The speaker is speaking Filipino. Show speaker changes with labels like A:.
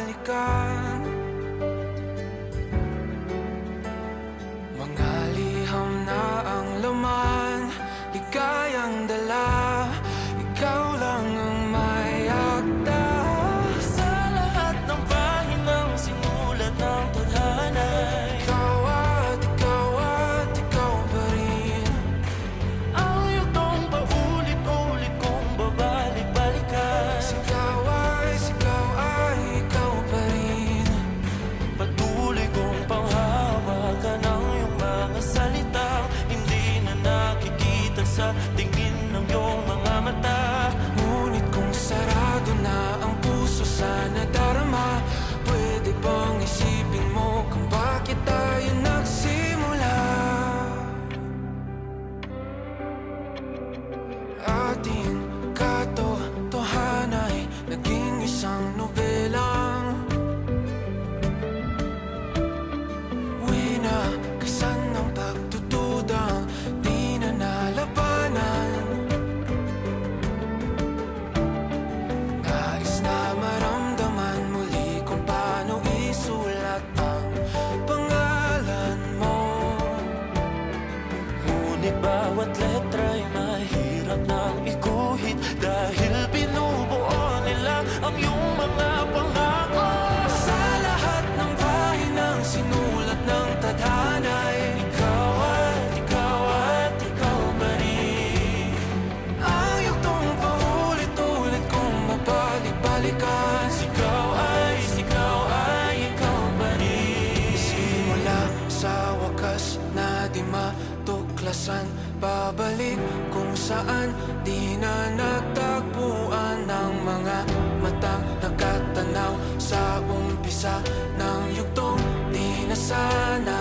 A: balikan. Mga liham na ang laman, ligayang dala, ikaw lang ang may akda.
B: Sa lahat ng pahinang sinulat ng tadhana,
A: Ikaw at ikaw pa rin.
B: ang yugtong paulit-ulit kong babalik-balikan.
A: Sigaw ay ikaw pa rin.
B: Patuloy kong panghawakan ang iyong mga salitang hindi na nakikita sa tingin ng iyong mga mata.
A: Ngunit kung sarado na ang puso sa nadarama, pwede bang isipin mo kung bakit tayo nagsimula? Ating katotohanan ay naging isang nobelang winakasan ng pagtutudang di na nalabanan. Nais na maramdaman muli kung paano isulat ang pangalan mo.
B: Ngunit bawat letra'y mahirap nang iguhit dahil binubuo nila ang iyong mga pangako.
A: Sa lahat ng pahinang sinulat ng tadhana,
B: Ikaw at ikaw pa rin.
A: ang yugtong paulit-ulit kong mabalik-balikan.
B: Ikaw ay ikaw pa rin.
A: Simula sa wakas na di matuklasan, babalik kung saan di na nagtagpuan ng mga matang nakatanaw sa umpisa ng yugtong di na sana